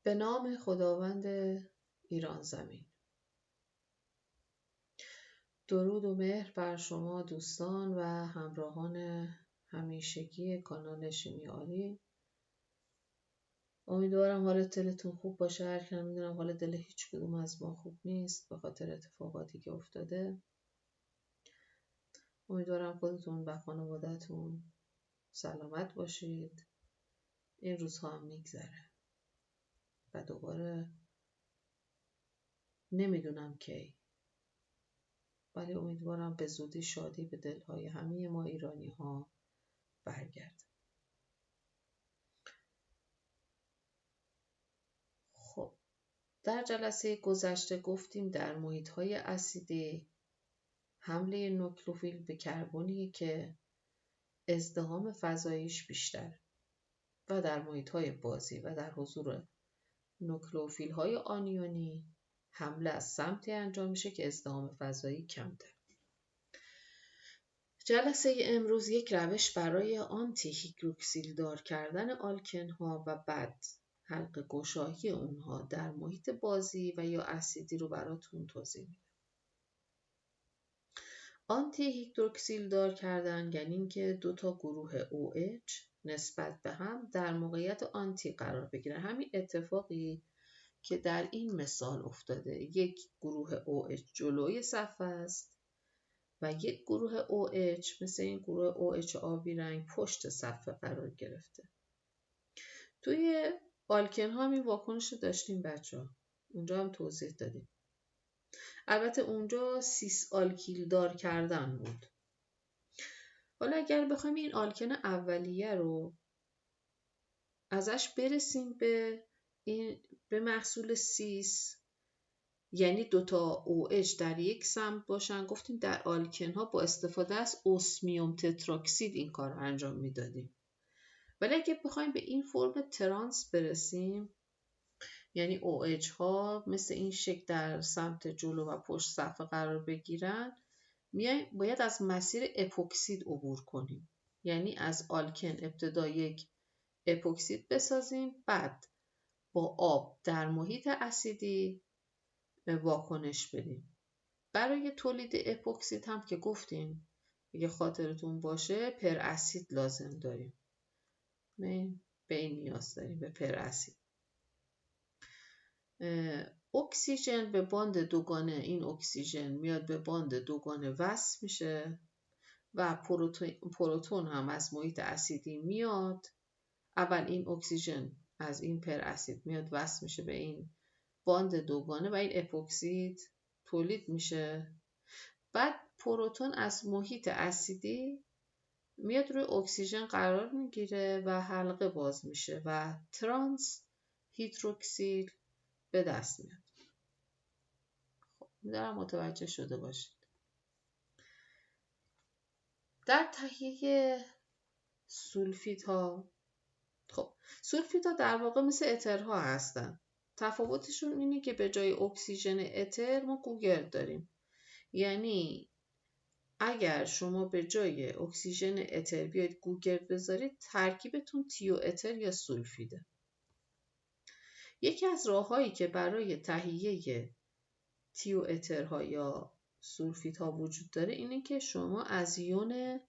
به نام خداوند ایران زمین. درود و مهر بر شما دوستان و همراهان همیشگی کانال شیمیاری. امیدوارم حال دلتون خوب باشه. هرکنم میدونم حال دل هیچ کدوم از ما خوب نیست به خاطر اتفاقاتی که افتاده. امیدوارم خودتون و خانواده‌تون سلامت باشید. این روزها هم میگذره و دوباره نمیدونم کی، ولی امیدوارم به زودی شادی به دلهای همه ما ایرانی ها برگرد. خب، در جلسه گذشته گفتیم در محیط های اسیدی حمله نوکلئوفیل به کربنی که ازدحام فضاییش بیشتر و در محیط های بازی و در حضور نوکلئوفیل های آنیونی حمله از سمتی انجام میشه که ازدحام فضایی کمتر. جلسه امروز یک روش برای آنتی هیدروکسیل دار کردن آلکن ها و بعد حلقه گشایی اونها در محیط بازی و یا اسیدی رو براتون توضیح میدم. آنتی هیدروکسیل دار کردن یعنی اینکه دو تا گروه OH نسبت به هم در موقعیت آنتی قرار بگیرن. همین اتفاقی که در این مثال افتاده، یک گروه OH جلوی صفحه است و یک گروه OH مثل این گروه OH آبی رنگ پشت صفحه قرار گرفته. توی آلکن ها این واکنش رو داشتیم بچه‌ها. اونجا هم توضیح دادیم. البته اونجا سیس آلکیل دار کردن بود. حالا اگر بخوایم این آلکن اولیه رو ازش برسیم به محصول سیس، یعنی دوتا OH در یک سمت باشن، گفتیم در آلکن ها با استفاده از اسمیوم تتراکسید این کار رو انجام میدادیم. ولی اگه بخوایم به این فرم ترانس برسیم، یعنی OH ها مثل این شکل در سمت جلو و پشت صفحه قرار بگیرن، باید از مسیر اپوکسید عبور کنیم. یعنی از آلکن ابتدا یک اپوکسید بسازیم، بعد با آب در محیط اسیدی واکنش بدیم. برای تولید اپوکسید هم که گفتیم، اگه خاطرتون باشه، پر اسید لازم داریم. به این نیاز داریم، به پر اسید. اکسیژن به باند دوگانه، این اکسیژن میاد به باند دوگانه وصل میشه و پروتون هم از محیط اسیدی میاد. اول این اکسیژن از این پر اسید میاد وصل میشه به این باند دوگانه و این اپوکسید تولید میشه. بعد پروتون از محیط اسیدی میاد روی اکسیژن قرار میگیره و حلقه باز میشه و ترانس هیدروکسیل به دست میاد. خب، می‌دونم متوجه شده باشید. در تهیه سولفیدها، خب سولفیدها در واقع مثل اترها هستن. تفاوتشون اینه که به جای اکسیژن اتر ما گوگرد داریم. یعنی اگر شما به جای اکسیژن اتر بیاید گوگرد بذارید، ترکیبتون تیو اتر یا سولفیده. یکی از راه‌هایی که برای تهیه تیو اترها یا سولفیدها وجود داره اینه که شما از یون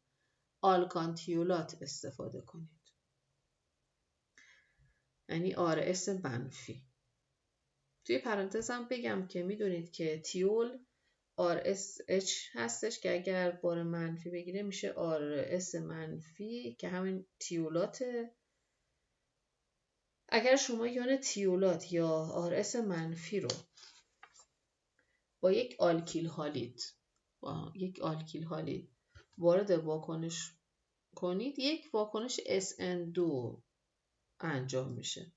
آلکانتیولات استفاده کنید. یعنی RS منفی. توی پرانتز هم بگم که میدونید که تیول RSH هستش که اگر بار منفی بگیره میشه RS منفی که همین تیولاته. اگر شما یون تیولات یا RS منفی رو با یک آلکیل هالید وارد واکنش کنید، یک واکنش SN2 انجام میشه.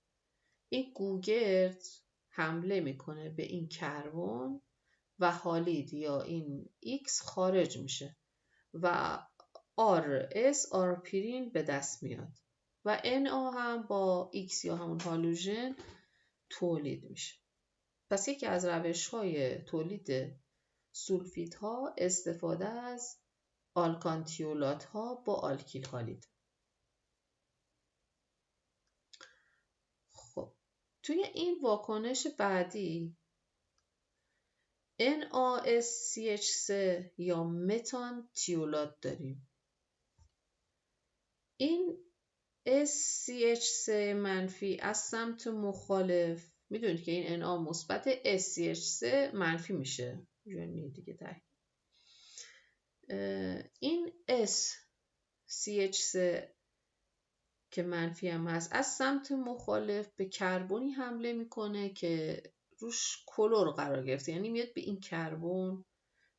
این گوگرد حمله میکنه به این کربن و هالید یا این X خارج میشه و RS آرپیرین به دست میاد و NA هم با X یا همون هالوژن تولید میشه. پس یکی از روش‌های تولید سولفیدها استفاده از آلکانتیولات‌ها با آلکیل هالید. خب، توی این واکنش بعدی NaSCH3 یا متان تیولات داریم. این SCH3 منفی از سمت مخالف، میدونید که این Na مثبت SCH3 منفی میشه، یعنی دیگه این SCH3 که منفی هم هست از سمت مخالف به کربنی حمله میکنه که روش کلور قرار گرفته، یعنی میاد به این کربن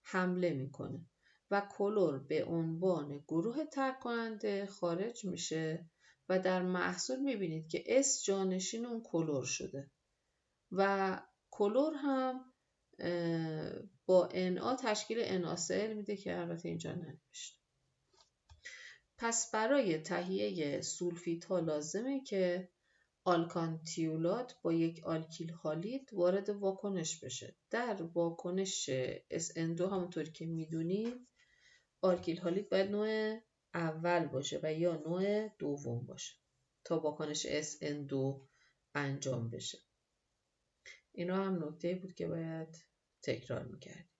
حمله میکنه و کلور به عنوان گروه ترک کننده خارج میشه و در محصول میبینید که S جانشین اون کلور شده و کلور هم با Na تشکیل NaCl میده که البته اینجا ننوشته. پس برای تهیه سولفیدها لازمه که آلکانتیولات با یک آلکیل هالید وارد واکنش بشه. در واکنش SN2 همونطوری که میدونید آلکیل هالید باید نوع اول باشه و یا نوع دوم باشه تا واکنش SN2 انجام بشه. اینا هم نکته بود که باید تکرار میکردیم.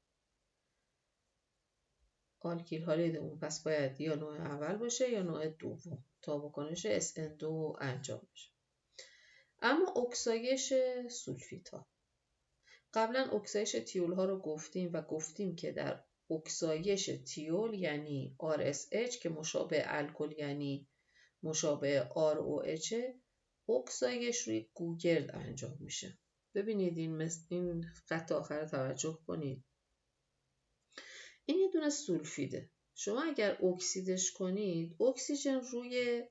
آلکیل هالید اون پس باید یا نوع اول باشه یا نوع دوم تا واکنش SN2 انجام بشه. اما اکسایش سولفیدها، قبلا اکسایش تیول ها رو گفتیم و گفتیم که در اکسایش تیول یعنی RSH که مشابه الکل یعنی مشابه ROH، اکسایش روی گوگرد انجام میشه. ببینید این خط آخر توجه کنید. این یه دونه سولفیده. شما اگر اکسیدش کنید اکسیژن روی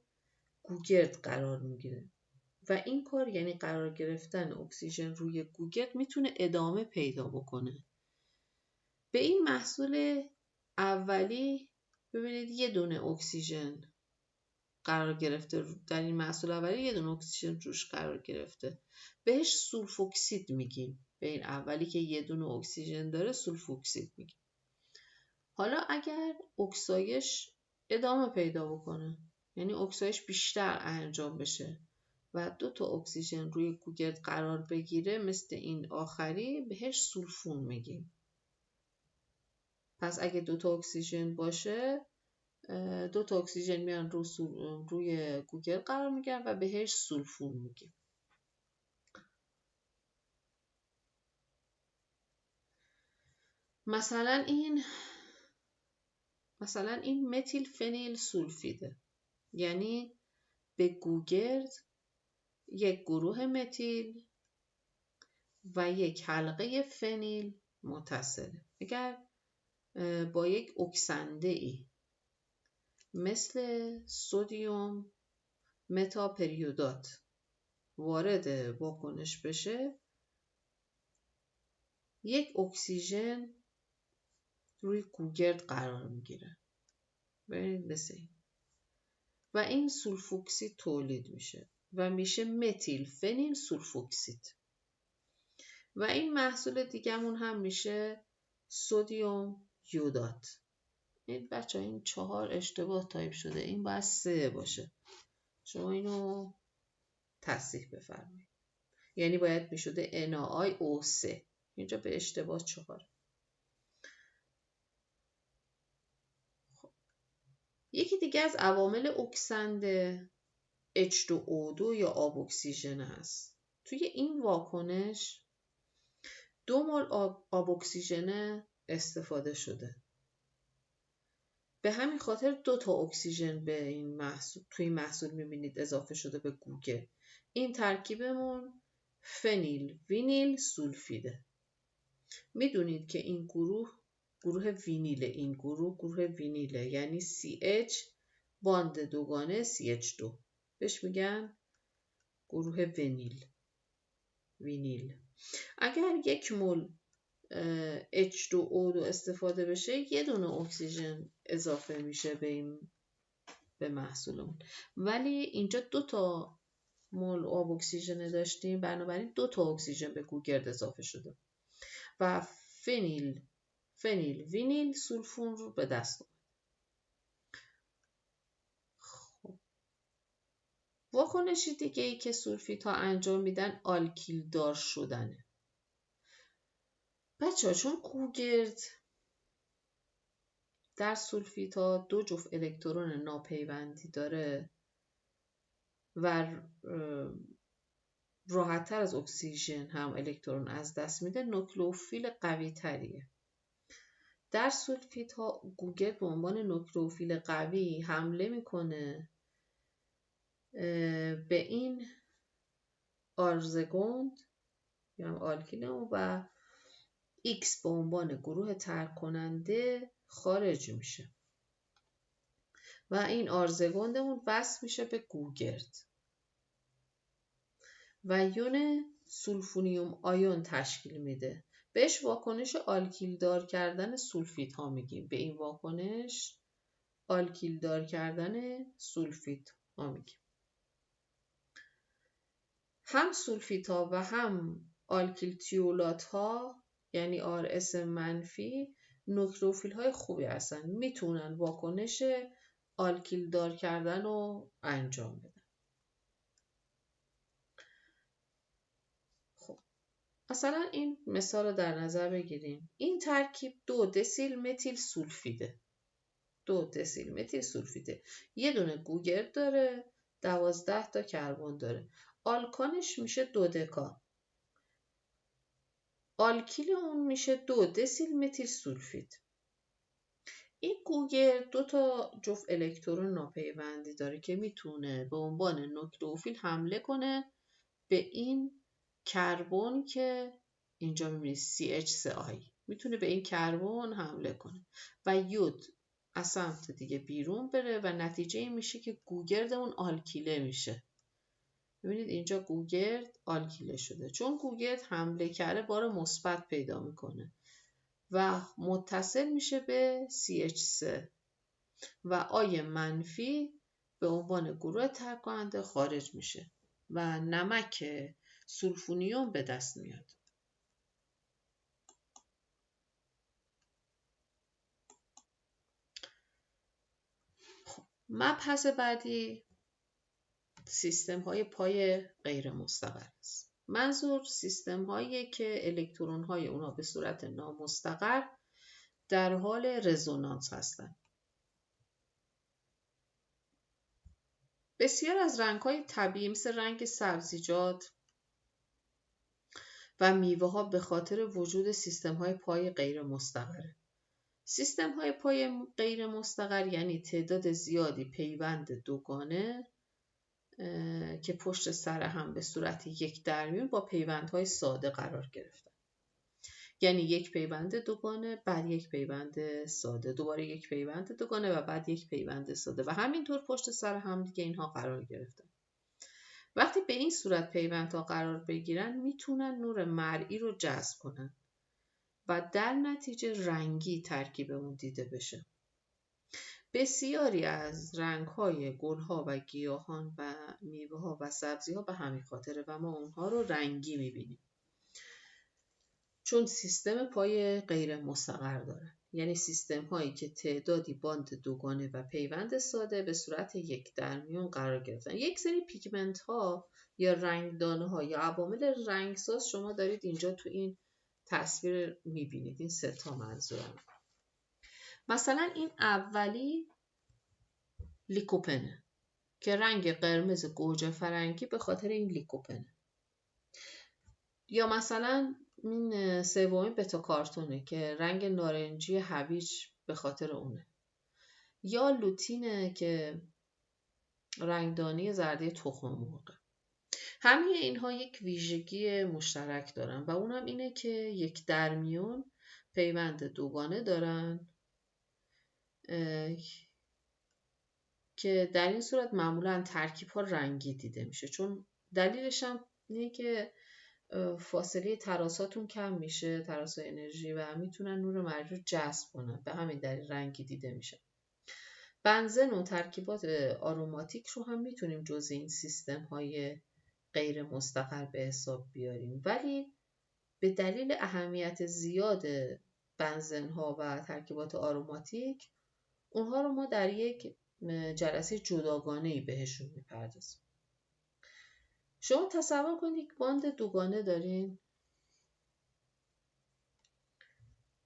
گوگرد قرار میگیره و این کار یعنی قرار گرفتن اکسیژن روی گوگرد میتونه ادامه پیدا بکنه. به این محصول اولی ببینید یه دونه اکسیژن قرار گرفته، در این محصول اولی یه دونه اکسیژن روش قرار گرفته، بهش سولفوکسید میگیم. به این اولی که یه دونه اکسیژن داره سولفوکسید میگیم. حالا اگر اکسایش ادامه پیدا بکنه، یعنی اکسایش بیشتر انجام بشه و 2 تا اکسیژن روی گوگرد قرار بگیره، مثل این آخری، بهش سولفون میگیم. پس اگه 2 تا اکسیژن باشه 2 تا اکسیژن میان روی گوگرد قرار میگیرن و بهش سولفون میگیم. مثلا این متیل فنیل سولفیده، یعنی به گوگرد یک گروه متیل و یک حلقه فنیل متصله. اگر با یک اکسنده ای مثل سدیم متاپریودات وارد واکنش بشه، یک اکسیژن روی گوگرد قرار میگیره. ببینید مثل این. و این سولفوکسید تولید میشه و میشه متیل فنیل سولفوکسید. و این محصول دیگه‌مون هم میشه سدیم یودات. این بچه ها این 4 اشتباه تایپ شده، این باید 3 باشه. شما اینو تصحیح بفرمایید. یعنی باید میشده NaOO3. اینجا به اشتباه 4. خب. یکی دیگه از عوامل اکسند H2O2 یا آب اکسیژن هست. توی این واکنش 2 مول آب اکسیژن استفاده شده. به همین خاطر 2 تا اکسیژن به این محصول توی این محصول می‌بینید اضافه شده به گوگرد. این ترکیبمون فنیل وینیل سولفیده. میدونید که این گروه وینیله، این گروه وینیله، یعنی CH باند دوگانه CH2 بهش میگن گروه وینیل. اگر 1 مول H2O2 استفاده بشه 1 دونه اکسیژن اضافه میشه به محصولمون، ولی اینجا 2 تا مول آب اکسیژن داشتیم، بنابراین 2 تا اکسیژن به گوگرد اضافه شده و فنیل وینیل سولفون رو به دست آورد. خب واکنش دیگه ای که سولفیدها انجام میدن آلکیلدار شدنه. بچه‌ها چون کوگرد در سولفیدها 2 جفت الکترون ناپیوندی داره و راحت‌تر از اکسیژن هم الکترون از دست میده، نوکلئوفیل قوی تریه. در سولفیدها کوگرد به عنوان نوکلئوفیل قوی حمله میکنه به این آرزگوند یا آلکیل و X به عنوان گروه ترک کننده خارج میشه و این آرزگوندمون وصل میشه به کوگرد و یون سولفونیوم آیون تشکیل میده. بهش واکنش آلکیلدار کردن سولفیدها میگیم. به این واکنش آلکیلدار کردن سولفیدها میگیم. هم سولفیدها و هم آلکیل تیولات‌ها یعنی RS منفی نوکلئوفیل های خوبی هستن، میتونن واکنش آلکیلدار کردن رو انجام بدن. خب مثلا این مثال رو در نظر بگیریم. این ترکیب 2 دسیل متیل سولفیده. 2 دسیل متیل سولفیده. یه دونه کوگرد داره، 12 تا کربن داره. آلکانش میشه 2 دکا. آلکیل اون میشه 2 دسیل متیل سولفید. این کوگرد 2 تا جفت الکترون ناپیوندی داره که میتونه به عنوان نوکلئوفیل حمله کنه به این کربن که اینجا میبینید CH3I میتونه به این کربن حمله کنه و یود از سمت دیگه بیرون بره و نتیجه این میشه که کوگرد اون آلکیله میشه. ببینید اینجا کوگرد آلکیله شده. چون کوگرد حمله کرده بار مثبت پیدا میکنه و متصل میشه به CH3 و آی منفی به عنوان گروه ترک کننده خارج میشه و نمک سولفونیوم به دست میاد. مبحث بعدی سیستم های پای غیر مستقر است. منظور سیستم هایی که الکترون های اونا به صورت نامستقر در حال رزونانس هستند. بسیار از رنگ های طبیعی مثل رنگ سبزیجات و میوه ها به خاطر وجود سیستم های پای غیر مستقره. سیستم های پای غیر مستقر یعنی تعداد زیادی پیوند دوگانه که پشت سر هم به صورت یک درمیون با پیوندهای ساده قرار گرفتن. یعنی یک پیوند دوگانه، بعد یک پیوند ساده، دوباره یک پیوند دوگانه و بعد یک پیوند ساده و همینطور پشت سر هم دیگه اینها قرار گرفتن. وقتی به این صورت پیوندها قرار بگیرن میتونن نور مرئی رو جذب کنن و در نتیجه رنگی ترکیب اون دیده بشه. بسیاری از رنگ‌های گل‌ها و گیاهان و میوه‌ها و سبزی‌ها به همین خاطره و ما اونها رو رنگی می‌بینیم. چون سیستم پای غیر مستقر دارن. یعنی سیستم هایی که تعدادی باند دوگانه و پیوند ساده به صورت یک درمیون قرار گرفتن. یک سری پیگمنت ها یا رنگدانه ها یا عوامل رنگساز شما دارید اینجا تو این تصویر می‌بینید. این 3 تا منظورم. مثلا این اولی لیکوپنه که رنگ قرمز گوجه فرنگی به خاطر این لیکوپنه. یا مثلا این سومی بتا کارتونه که رنگ نارنجی هویج به خاطر اونه. یا لوتینه که رنگدانی زرده تخم مرغ. همه اینها یک ویژگی مشترک دارن و اونم اینه که یک درمیون پیوند دوگانه دارن که در این صورت معمولا ترکیب ها رنگی دیده میشه. چون دلیلش هم اینه که فاصله تراساتون کم میشه، تراسای انرژی، و میتونن نور مرئی رو جذب کنن، به همین دلیل رنگی دیده میشه. بنزن و ترکیبات آروماتیک رو هم میتونیم جزء این سیستم های غیر مستقر به حساب بیاریم، ولی به دلیل اهمیت زیاد بنزن ها و ترکیبات آروماتیک اونها رو ما در یک جلسه جداگانه‌ای بهشون میپردازیم. شما تصور کنید یک باند دوگانه دارین.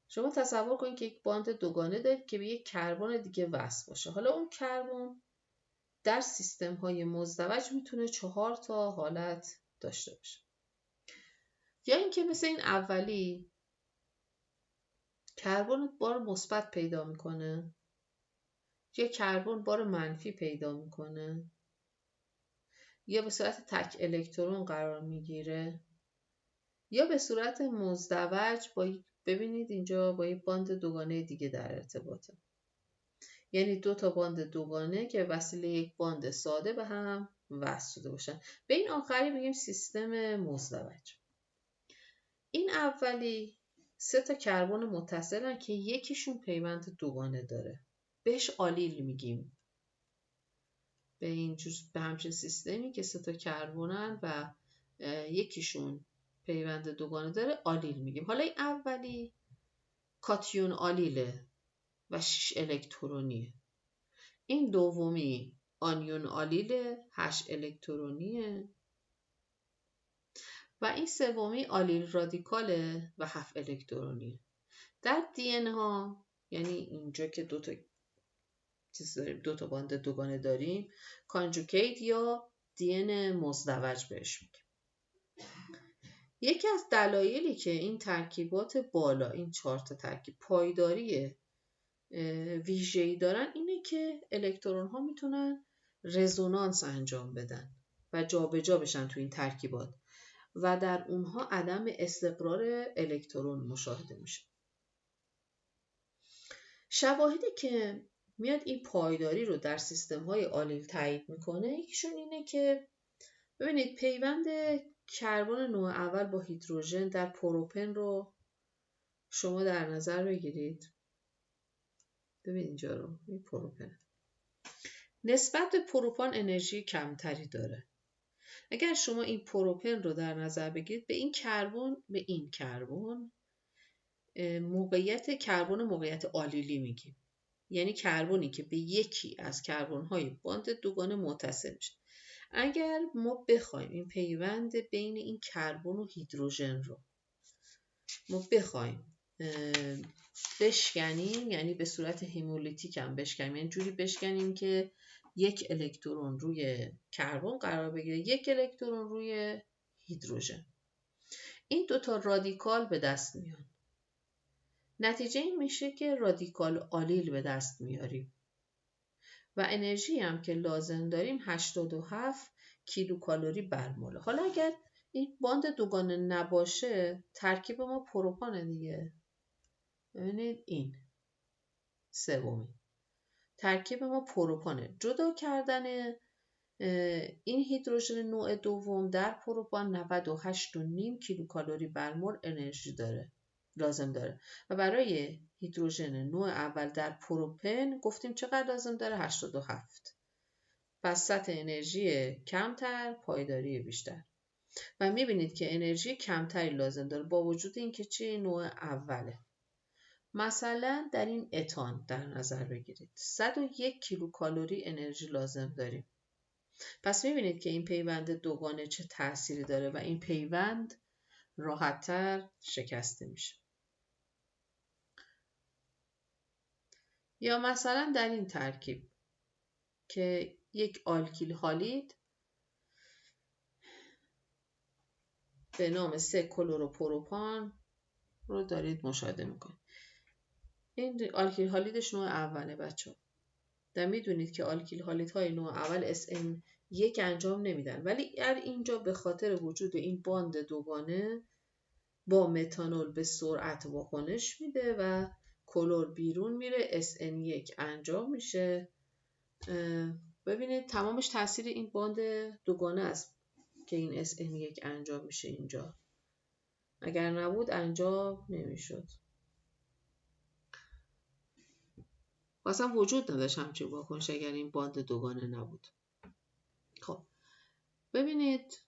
شما تصور کنید که یک باند دوگانه دارید که به یک کربن دیگه وصل باشه. حالا اون کربن در سیستم های مزدوج میتونه 4 تا حالت داشته باشه. یا اینکه مثل این اولی کربن بار مثبت پیدا میکنه، یا کربن بار منفی پیدا میکنه، یا به صورت تک الکترون قرار میگیره، یا به صورت مزدوج ببینید اینجا با یک باند دوگانه دیگه در ارتباطه. یعنی 2 تا باند دوگانه که وسیله یک باند ساده به هم وصل شده باشن. به این آخری میگیم سیستم مزدوج. این اولی 3 تا کربن متصلن که یکیشون پیوند دوگانه داره. بهش آلیل میگیم. به همچین سیستمی که 3 تا کربنن و یکیشون پیوند دوگانه داره آلیل میگیم. حالا این اولی کاتیون آلیله و 6 الکترونیه. این دومی آنیون آلیله 8 الکترونیه و این سومی آلیل رادیکاله و 7 الکترونیه. در دی ان ها، یعنی اینجا که دو تا باند دوگانه داریم، کانجوگیت یا دی ان مزدوج بهش میگیم. یکی از دلایلی که این ترکیبات بالا، این 4 تا ترکیب پایداری ویژه‌ای دارن اینه که الکترون ها میتونن رزونانس انجام بدن و جابجا بشن تو این ترکیبات و در اونها عدم استقرار الکترون مشاهده میشه. شواهدی که میاد این پایداری رو در سیستم های آلیل تایید میکنه، یکیشون اینه که ببینید پیوند کربن نوع اول با هیدروژن در پروپن رو شما در نظر بگیرید. ببینید اینجا رو، این پروپن نسبت به پروپان انرژی کمتری داره. اگر شما این پروپن رو در نظر بگیرید، به این کربن موقعیت آلیلی میگیم. یعنی کربنی که به یکی از کربن‌های باند دوگانه متصل میشه. اگر ما بخوایم این پیوند بین این کربن و هیدروژن رو ما بخوایم بشکنیم، یعنی به صورت هیمولیتیک هم بشکنیم، یعنی جوری بشکنیم که یک الکترون روی کربن قرار بگیره، یک الکترون روی هیدروژن، این 2 تا رادیکال به دست میان. نتیجه این میشه که رادیکال آلیل به دست میاریم و انرژی هم که لازم داریم 87 کیلوکالری بر مول. حالا اگر این باند دوگانه نباشه، ترکیب ما پروپانه دیگه. ببینید این سومی ترکیب ما پروپانه. جدا کردن این هیدروژن نوع دوم در پروپان 98.5 کیلوکالری بر مول انرژی لازم داره و برای هیدروژن نوع اول در پروپن گفتیم چقدر لازم داره؟ 87. پس سطح انرژی کمتر، پایداری بیشتر. و میبینید که انرژی کمتری لازم داره با وجود اینکه چه نوع اوله. مثلا در این اتان در نظر بگیرید 101 کیلوکالری انرژی لازم داریم. پس میبینید که این پیوند دوگانه چه تأثیری داره و این پیوند راحت‌تر شکسته میشه. یا مثلا در این ترکیب که یک آلکیل هالید به نام 3 کلروپروپان رو دارید مشاهده میکنید. این آلکیل هالیدش نوع اوله بچه. در میدونید که آلکیل هالیدهای نوع اول SN1 انجام نمیدن، ولی اینجا به خاطر وجود این باند دوگانه با متانول به سرعت واکنش میده و کلور بیرون میره، SN1 انجام میشه. ببینید تمامش تاثیر این باند دوگانه است که این SN1 انجام میشه اینجا. اگر نبود انجام نمیشد. اصلا وجود نداشت همچین واکنش اگر این باند دوگانه نبود. خب ببینید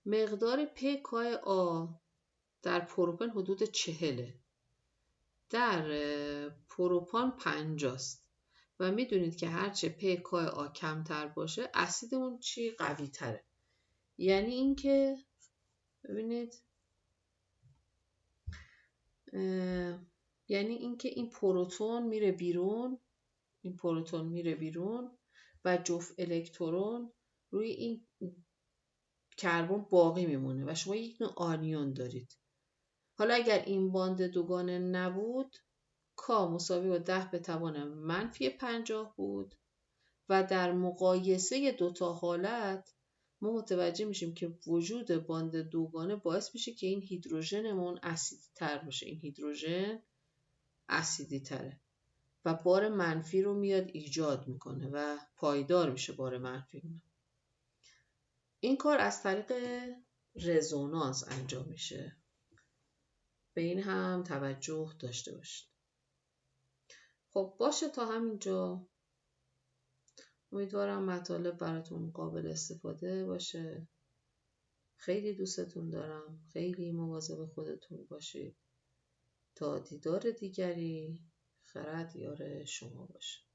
مقدار pKa در پروپن حدود 40، در پروپان 50 است و میدونید که هرچه pKa کمتر باشه اسیدمون قوی تره. یعنی اینکه ببینید یعنی اینکه این پروتون میره بیرون و جفت الکترون روی این کربن باقی میمونه و شما یک نوع آنیون دارید. حالا اگر این باند دوگانه نبود، کا مساوی با 10 به توان منفی 50 بود و در مقایسه دوتا حالت ما متوجه میشیم که وجود باند دوگانه باعث میشه که این هیدروژنمون اسیدی تر باشه. این هیدروژن اسیدی تره و بار منفی رو میاد ایجاد میکنه و پایدار میشه بار منفی رو. این کار از طریق رزونانس انجام میشه. به این هم توجه داشته باشید. خب باشه تا همینجا. امیدوارم مطالب براتون قابل استفاده باشه. خیلی دوستتون دارم. خیلی مواظب خودتون باشید. تا دیدار دیگری، خرد یار شما باشه.